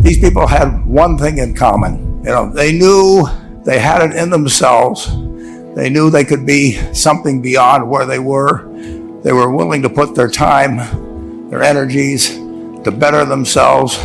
these people had one thing in common. They knew they had it in themselves. They knew they could be something beyond where they were. They were willing to put their time, their energies to better themselves.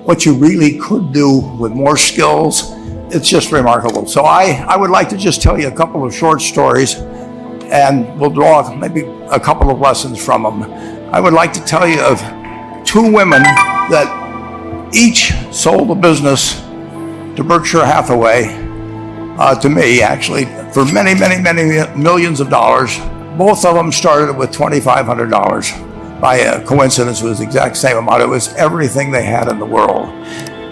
What you really could do with more skills, it's just remarkable. So I would like to just tell you a couple of short stories, and we'll draw maybe a couple of lessons from them. I would like to tell you of two women that each sold a business to Berkshire Hathaway, to me actually, for many, many, many millions of dollars. Both of them started with $2,500. By a coincidence, it was the exact same amount. It was everything they had in the world.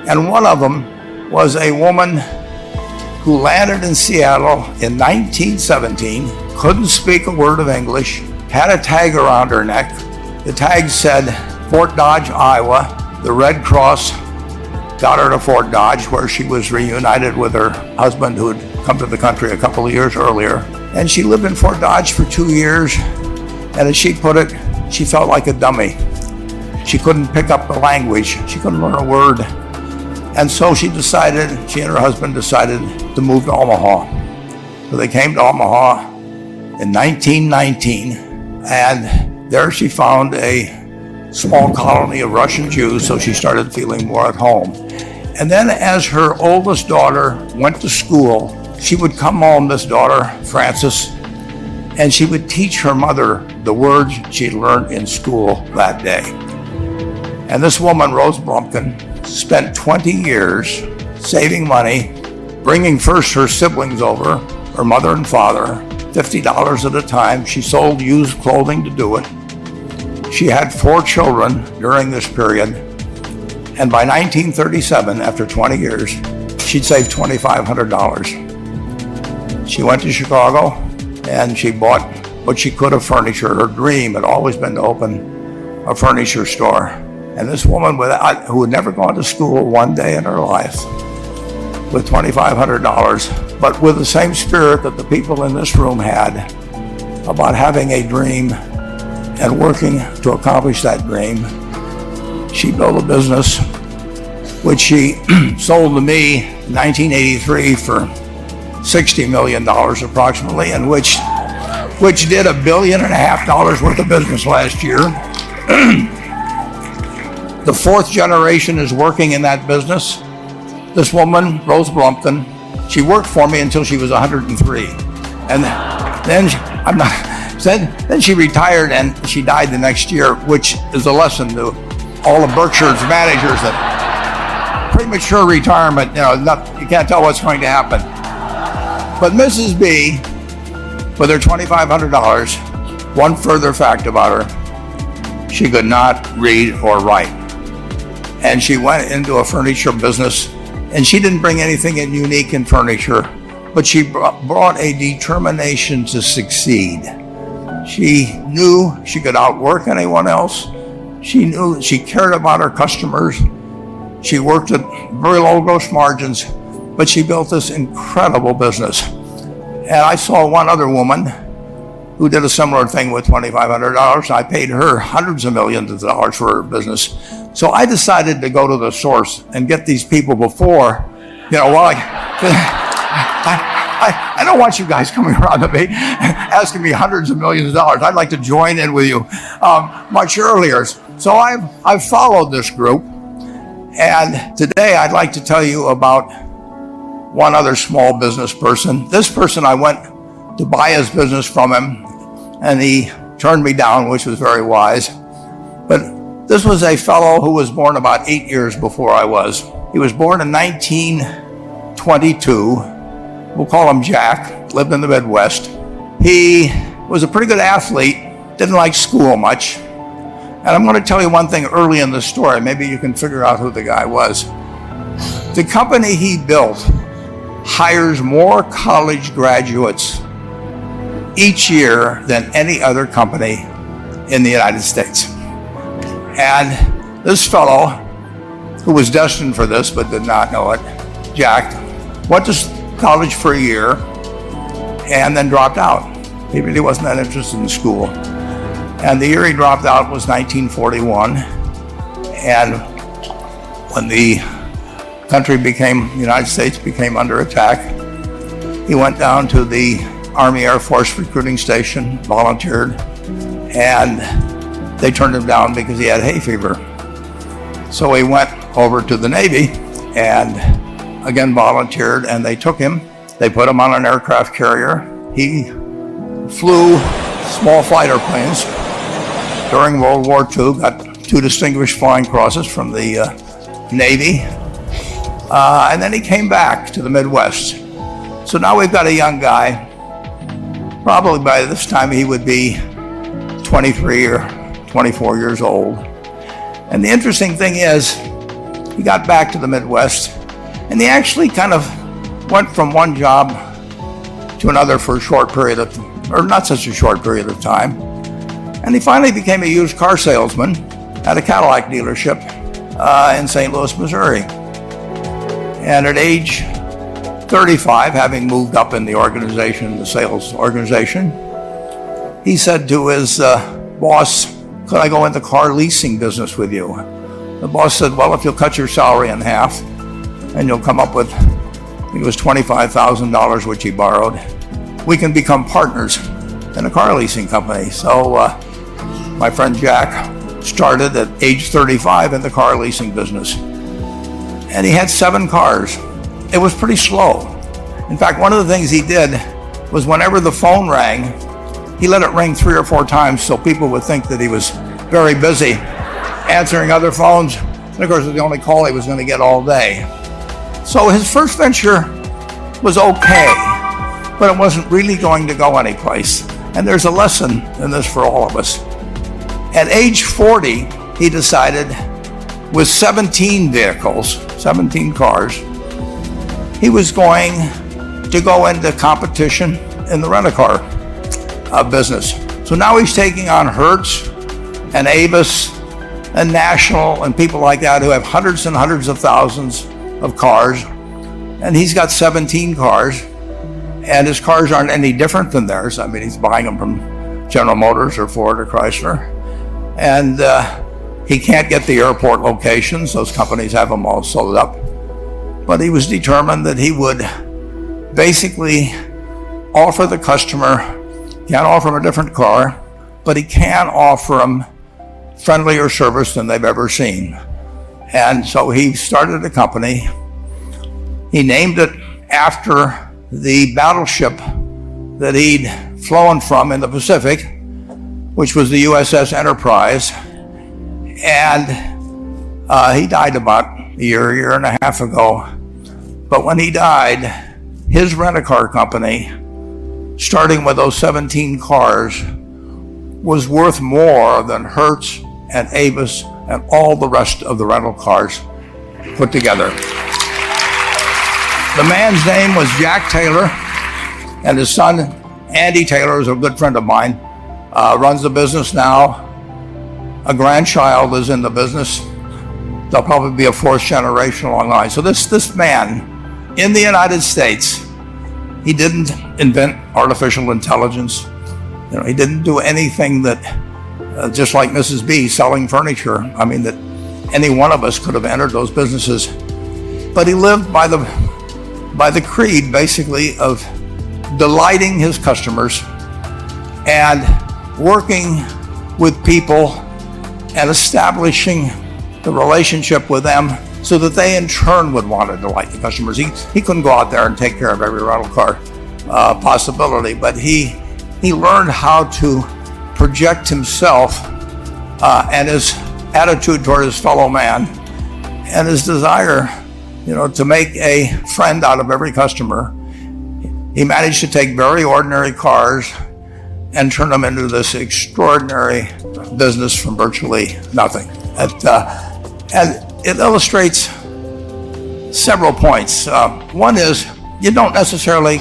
And one of them was a woman who landed in Seattle in 1917, couldn't speak a word of English, had a tag around her neck. The tag said Fort Dodge, Iowa. The Red Cross got her to Fort Dodge, where she was reunited with her husband who had come to the country a couple of years earlier. And she lived in Fort Dodge for 2 years. And as she put it, she felt like a dummy. She couldn't pick up the language. She couldn't learn a word. And so she and her husband decided to move to Omaha. So they came to Omaha in 1919, and there she found a small colony of Russian Jews, so she started feeling more at home. And then as her oldest daughter went to school, she would come home, this daughter, Frances, and she would teach her mother the words she'd learned in school that day. And this woman, Rose Blumpkin, spent 20 years saving money, bringing first her siblings over, her mother and father, $50 at a time. She sold used clothing to do it. She had 4 children during this period. And by 1937, after 20 years, she'd saved $2,500. She went to Chicago, and she bought what she could of furniture. Her dream had always been to open a furniture store. And this woman who had never gone to school one day in her life, with $2,500, but with the same spirit that the people in this room had about having a dream and working to accomplish that dream, she built a business which she sold to me in 1983 for $60 million approximately, and which did $1.5 billion worth of business last year. The 4th generation is working in that business. This woman, Rose Blumpkin, she worked for me until she was 103. And then she retired and she died the next year, which is a lesson to all of Berkshire's managers that premature retirement, you can't tell what's going to happen. But Mrs. B, with her $2,500, one further fact about her, she could not read or write. And she went into a furniture business, and she didn't bring anything unique in furniture, but she brought a determination to succeed. She knew she could outwork anyone else. She knew she cared about her customers. She worked at very low gross margins, but she built this incredible business. And I saw one other woman who did a similar thing with $2,500. I paid her hundreds of millions of dollars for her business. So I decided to go to the source and get these people before, I don't want you guys coming around to me asking me hundreds of millions of dollars. I'd like to join in with you much earlier. So I've followed this group, and today I'd like to tell you about one other small business person. This person, I went to buy his business from him, and he turned me down, which was very wise. But this was a fellow who was born about 8 years before I was. He was born in 1922. We'll call him Jack, lived in the Midwest. He was a pretty good athlete, didn't like school much. And I'm going to tell you one thing early in the story. Maybe you can figure out who the guy was. The company he built hires more college graduates each year than any other company in the United States. And this fellow, who was destined for this but did not know it, Jack, went to college for a year and then dropped out. He really wasn't that interested in school. And the year he dropped out was 1941. And when the the United States became under attack. He went down to the Army Air Force recruiting station, volunteered, and they turned him down because he had hay fever. So he went over to the Navy and again volunteered, and they took him. They put him on an aircraft carrier. He flew small fighter planes during World War II, got 2 distinguished flying crosses from the Navy, and then he came back to the Midwest. So now we've got a young guy. Probably by this time he would be 23 or 24 years old. And the interesting thing is, he got back to the Midwest, and he actually kind of went from one job to another for a short period of, or not such a short period of time. And he finally became a used car salesman at a Cadillac dealership in St. Louis, Missouri. And at age 35, having moved up in the organization, the sales organization, he said to his boss, "Could I go into car leasing business with you?" The boss said, "Well, if you'll cut your salary in half and you'll come up with," I think it was $25,000, which he borrowed, "we can become partners in a car leasing company." So my friend Jack started at age 35 in the car leasing business. And he had 7 cars. It was pretty slow. In fact, one of the things he did was whenever the phone rang, he let it ring 3 or 4 times so people would think that he was very busy answering other phones. And of course, it was the only call he was going to get all day. So his first venture was okay, but it wasn't really going to go anyplace. And there's a lesson in this for all of us. At age 40, he decided, with 17 vehicles, 17 cars, he was going to go into competition in the rent-a-car business. So now he's taking on Hertz and Avis and National and people like that who have hundreds and hundreds of thousands of cars. And he's got 17 cars, and his cars aren't any different than theirs. I mean, he's buying them from General Motors or Ford or Chrysler. And he can't get the airport locations. Those companies have them all sold up. But he was determined that he would basically offer the customer, can't offer him a different car, but he can offer them friendlier service than they've ever seen. And so he started a company. He named it after the battleship that he'd flown from in the Pacific, which was the USS Enterprise. And he died about a year and a half ago. But when he died, his rent-a-car company, starting with those 17 cars, was worth more than Hertz and Avis and all the rest of the rental cars put together. The man's name was Jack Taylor, and his son, Andy Taylor, is a good friend of mine, runs the business now. A grandchild is in the business. They'll probably be a 4th generation along the line. So this man in the United States, he didn't invent artificial intelligence. He didn't do anything that, just like Mrs. B selling furniture, I mean, that any one of us could have entered those businesses. But he lived by the creed, basically, of delighting his customers and working with people and establishing the relationship with them so that they in turn would want to delight the customers. He couldn't go out there and take care of every rental car possibility, but he learned how to project himself and his attitude toward his fellow man and his desire, to make a friend out of every customer. He managed to take very ordinary cars and turn them into this extraordinary business from virtually nothing. And it illustrates several points. One is, you don't necessarily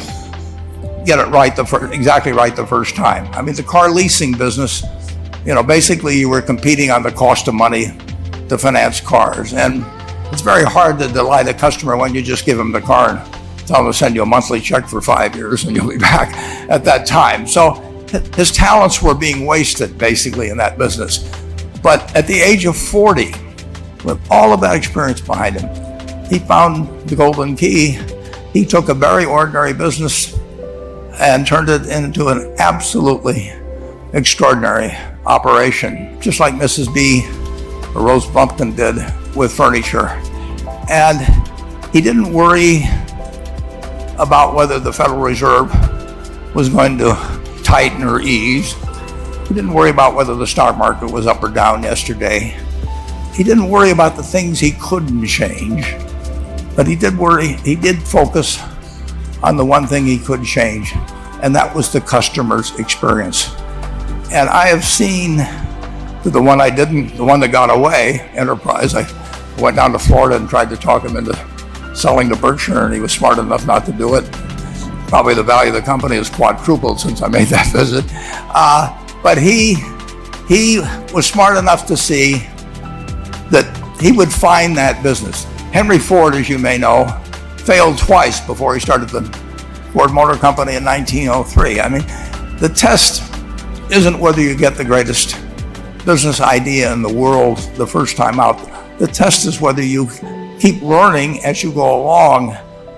get it right exactly right the first time. I mean, the car leasing business, basically you were competing on the cost of money to finance cars. And it's very hard to delight a customer when you just give them the car and tell them to send you a monthly check for 5 years and you'll be back at that time. So his talents were being wasted basically in that business. But at the age of 40, with all of that experience behind him, he found the golden key. He took a very ordinary business and turned it into an absolutely extraordinary operation, just like Mrs. B or Rose Bumpkin did with furniture. And he didn't worry about whether the Federal Reserve was going to tighten or ease. He didn't worry about whether the stock market was up or down yesterday. He didn't worry about the things he couldn't change, but he did focus on the one thing he could change, and that was the customer's experience. And I have seen the one that got away, Enterprise. I went down to Florida and tried to talk him into selling to Berkshire, and he was smart enough not to do it. Probably the value of the company has quadrupled since I made that visit. But he was smart enough to see that he would find that business. Henry Ford, as you may know, failed twice before he started the Ford Motor Company in 1903. I mean, the test isn't whether you get the greatest business idea in the world the first time out. The test is whether you keep learning as you go along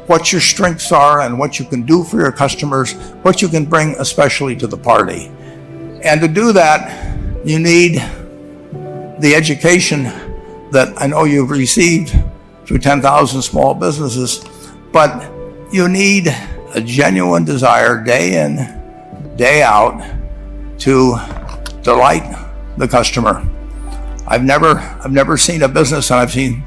what your strengths are and what you can do for your customers, what you can bring especially to the party. And to do that, you need the education that I know you've received through 10,000 small businesses, but you need a genuine desire day in, day out to delight the customer. I've never seen a business, and I've seen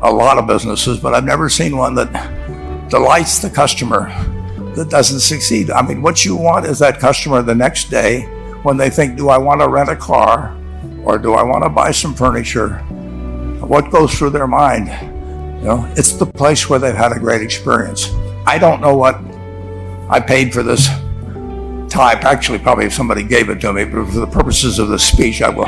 a lot of businesses, but I've never seen one that delights the customer that doesn't succeed. I mean, what you want is that customer the next day when they think, do I want to rent a car or do I want to buy some furniture? What goes through their mind? You know, it's the place where they've had a great experience. I don't know what I paid for this tie. Actually, probably if somebody gave it to me, but for the purposes of the speech, I will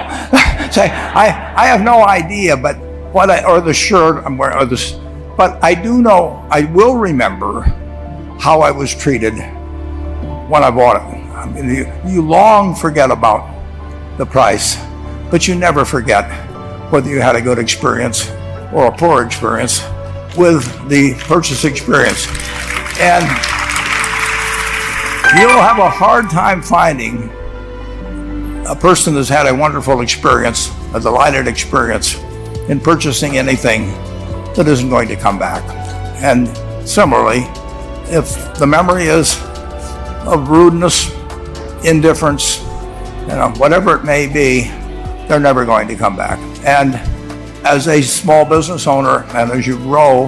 say I have no idea. But or the shirt I'm wearing, or this. But I do know, I will remember how I was treated when I bought it. I mean, you long forget about the price, but you never forget whether you had a good experience or a poor experience with the purchase experience. And you'll have a hard time finding a person that's had a wonderful experience, a delighted experience in purchasing anything that isn't going to come back. And similarly, if the memory is of rudeness, indifference, whatever it may be, they're never going to come back. And as a small business owner, and as you grow,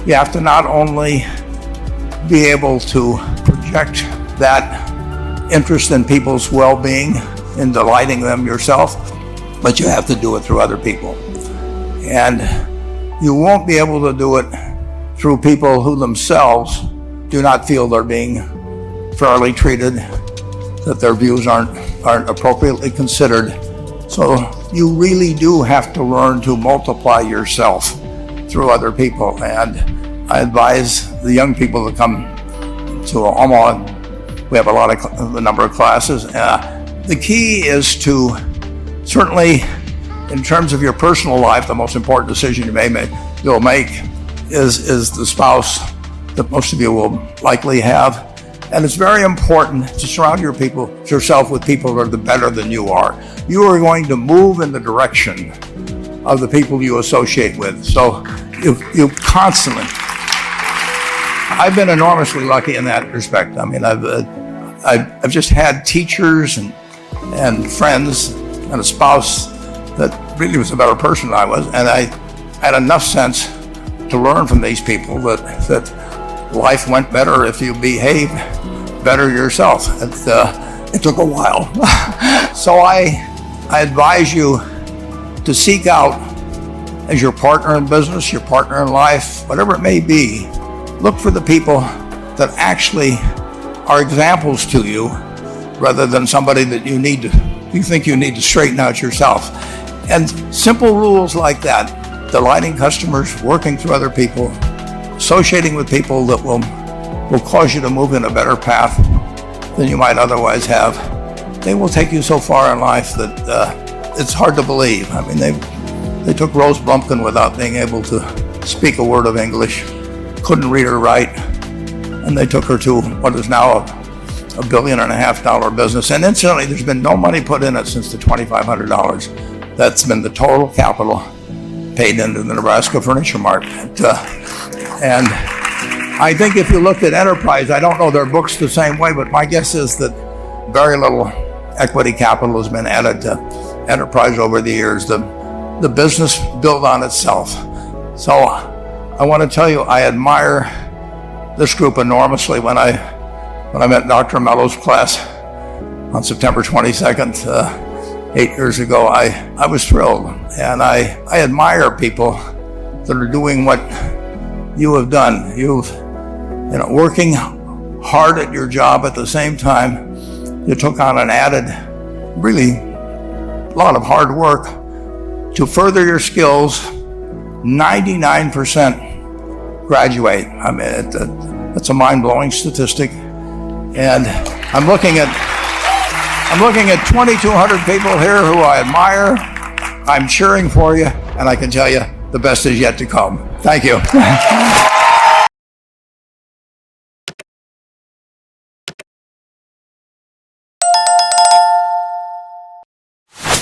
you have to not only be able to project that interest in people's well-being, in delighting them yourself, but you have to do it through other people. And you won't be able to do it through people who themselves do not feel they're being fairly treated, that their views aren't appropriately considered. So you really do have to learn to multiply yourself through other people. And I advise the young people to come to Omaha. We have a number of classes. The key is to, certainly in terms of your personal life, the most important decision you'll make is the spouse that most of you will likely have. And it's very important to surround yourself with people that are better than you are. You are going to move in the direction of the people you associate with. So you constantly, I've been enormously lucky in that respect. I mean, I've just had teachers and friends and a spouse that really was a better person than I was. And I had enough sense to learn from these people that life went better if you behaved better yourself. It took a while. So I advise you to seek out, as your partner in business, your partner in life, whatever it may be, look for the people that actually are examples to you rather than somebody that you think you need to straighten out yourself. And simple rules like that, delighting customers, working through other people, associating with people that will cause you to move in a better path than you might otherwise have, they will take you so far in life that it's hard to believe. I mean, they took Rose Bumpkin without being able to speak a word of English, couldn't read or write, and they took her to what is now a $1.5 billion business. And incidentally, there's been no money put in it since the $2,500. That's been the total capital paid into the Nebraska Furniture Mart. And I think if you looked at Enterprise, I don't know their books the same way, but my guess is that very little equity capital has been added to Enterprise over the years. The business built on itself. So I want to tell you, I admire this group enormously. When I met Dr. Mello's class on September 22nd, 8 years ago, I was thrilled. And I admire people that are doing what you have done. Working hard at your job at the same time, you took on an added, really, lot of hard work to further your skills. 99% graduate. I mean, that's a mind-blowing statistic. And I'm looking at 2,200 people here who I admire. I'm cheering for you, and I can tell you the best is yet to come. Thank you.